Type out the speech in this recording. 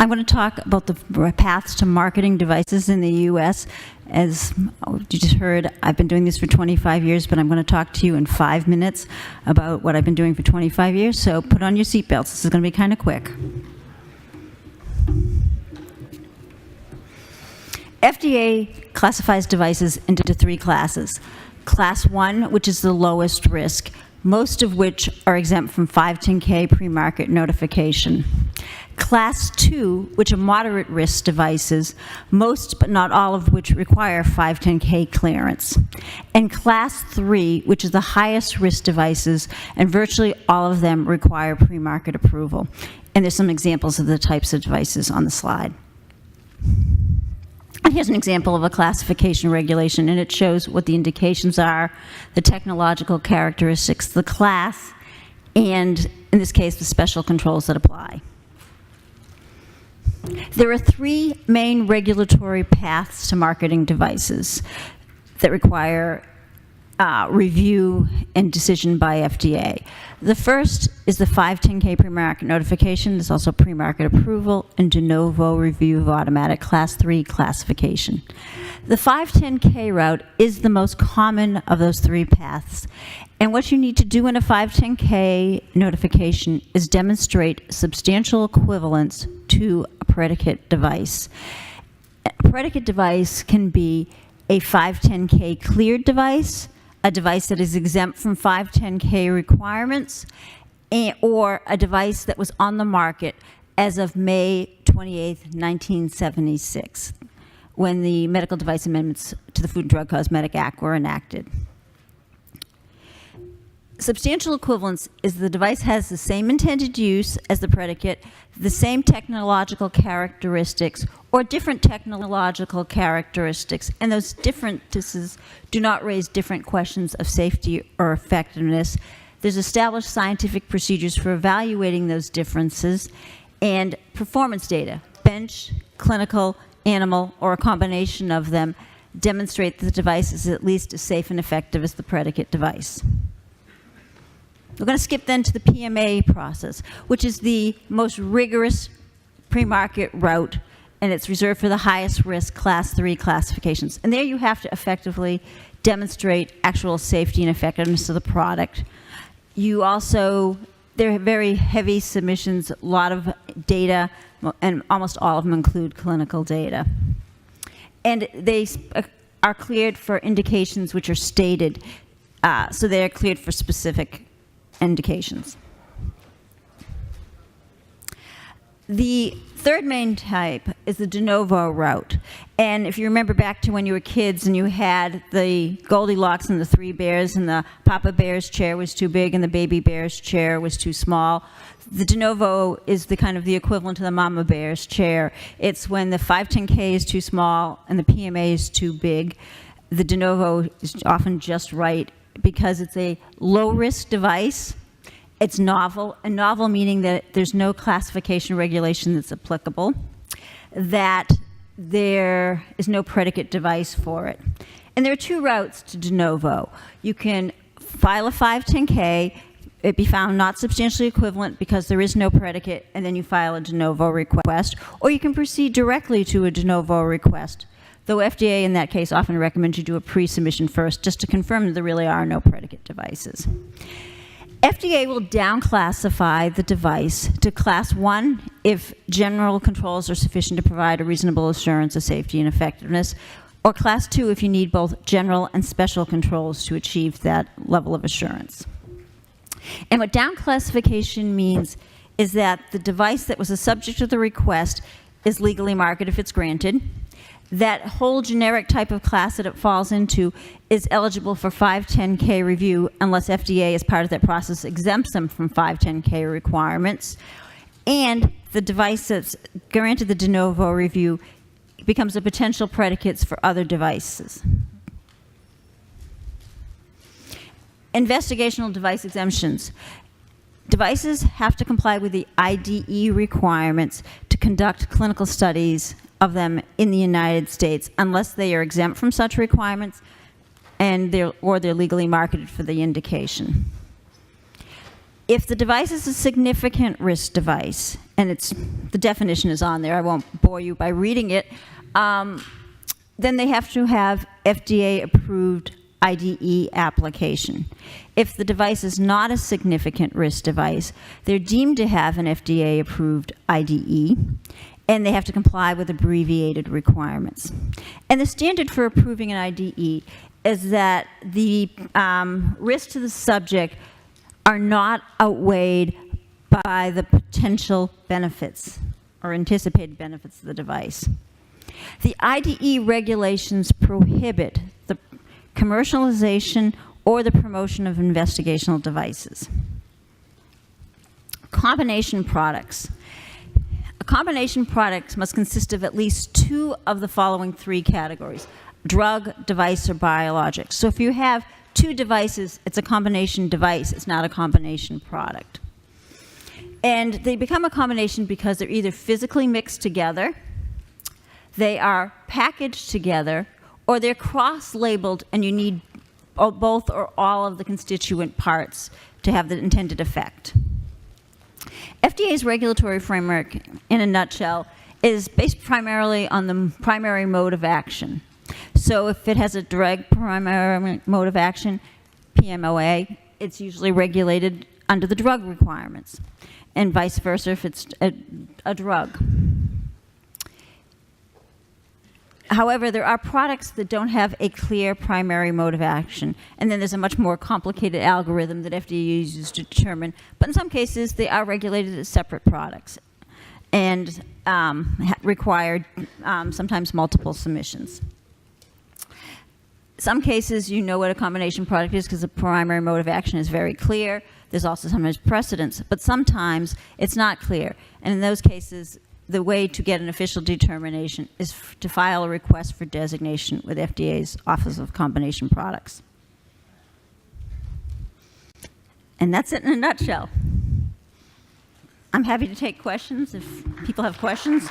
I'm going to talk about the paths to marketing devices in the U.S. As you just heard, I've been doing this for 25 years, but I'm going to talk to you in 5 minutes about what I've been doing for 25 years, so put on your seatbelts. This is going to be kind of quick. FDA classifies devices into 3 classes. Class 1, which is the lowest risk, most of which are exempt from 510K pre-market notification. Class 2, which are moderate risk devices, most but not all of which require 510K clearance. And Class 3, which is the highest risk devices, and virtually all of them require pre-market approval. And there's some examples of the types of devices on the slide. And here's an example of a classification regulation, and it shows what the indications are, the technological characteristics, the class, and in this case, the special controls that apply. There are 3 main regulatory paths to marketing devices that require review and decision by FDA. The first is the 510K pre-market notification. There's also pre-market approval and Denovo review of automatic Class 3 classification. The 510K route is the most common of those 3 paths. And what you need to do in a 510K notification is demonstrate substantial equivalence to a predicate device. A predicate device can be a 510K cleared device, a device that is exempt from 510K requirements, or a device that was on the market as of May 28, 1976, when the medical device amendments to the Food and Drug Cosmetic Act were enacted. Substantial equivalence is the device has the same intended use as the predicate, the same technological characteristics, or different technological characteristics, and those differences do not raise different questions of safety or effectiveness. There's established scientific procedures for evaluating those differences, and performance data, bench, clinical, animal, or a combination of them, demonstrate that the device is at least as safe and effective as the predicate device. We're going to skip then to the PMA process, which is the most rigorous pre-market route, and it's reserved for the highest risk Class 3 classifications. And there you have to effectively demonstrate actual safety and effectiveness of the product. You also, there are very heavy submissions, a lot of data, and almost all of them include clinical data. And they are cleared for indications which are stated, so they're cleared for specific indications. The third main type is the Denovo route. And if you remember back to when you were kids and you had the Goldilocks and the 3 bears, and the Papa Bear's chair was too big and the Baby Bear's chair was too small, the Denovo is the kind of the equivalent to the Mama Bear's chair. It's when the 510K is too small and the PMA is too big. The Denovo is often just right, because it's a low-risk device, it's novel, and novel meaning that there's no classification regulation that's applicable, that there is no predicate device for it. And there are 2 routes to Denovo. You can file a 510K, it be found not substantially equivalent because there is no predicate, and then you file a Denovo request, or you can proceed directly to a Denovo request, though FDA in that case often recommends you do a pre-submission first just to confirm that there really are no predicate devices. FDA will down-classify the device to Class 1 if general controls are sufficient to provide a reasonable assurance of safety and effectiveness, or Class 2 if you need both general and special controls to achieve that level of assurance. And what down-classification means is that the device that was the subject of the request is legally marketed if it's granted. That whole generic type of class that it falls into is eligible for 510K review unless FDA, as part of that process, exempts them from 510K requirements. And the device that's granted the Denovo review becomes a potential predicate for other devices. Investigational device exemptions. Devices have to comply with the IDE requirements to conduct clinical studies of them in the United States unless they are exempt from such requirements and they're legally marketed for the indication. If the device is a significant risk device, and the definition is on there, I won't bore you by reading it, then they have to have FDA-approved IDE application. If the device is not a significant risk device, they're deemed to have an FDA-approved IDE, and they have to comply with abbreviated requirements. And the standard for approving an IDE is that the risks to the subject are not outweighed by the potential benefits or anticipated benefits of the device. The IDE regulations prohibit the commercialization or the promotion of investigational devices. Combination products. A combination product must consist of at least two of the following three categories: drug, device, or biologics. So if you have two devices, it's a combination device, it's not a combination product. And they become a combination because they're either physically mixed together, they are packaged together, or they're cross-labeled and you need both or all of the constituent parts to have the intended effect. FDA's regulatory framework, in a nutshell, is based primarily on the primary mode of action. So if it has a drug primary mode of action, PMOA, it's usually regulated under the drug requirements, and vice versa if it's a drug. However, there are products that don't have a clear primary mode of action, and then there's a much more complicated algorithm that FDA uses to determine. But in some cases, they are regulated as separate products and require sometimes multiple submissions. Some cases, you know what a combination product is because the primary mode of action is very clear. There's also sometimes precedence, but sometimes it's not clear. And in those cases, the way to get an official determination is to file a request for designation with FDA's Office of Combination Products. And that's it in a nutshell. I'm happy to take questions if people have questions.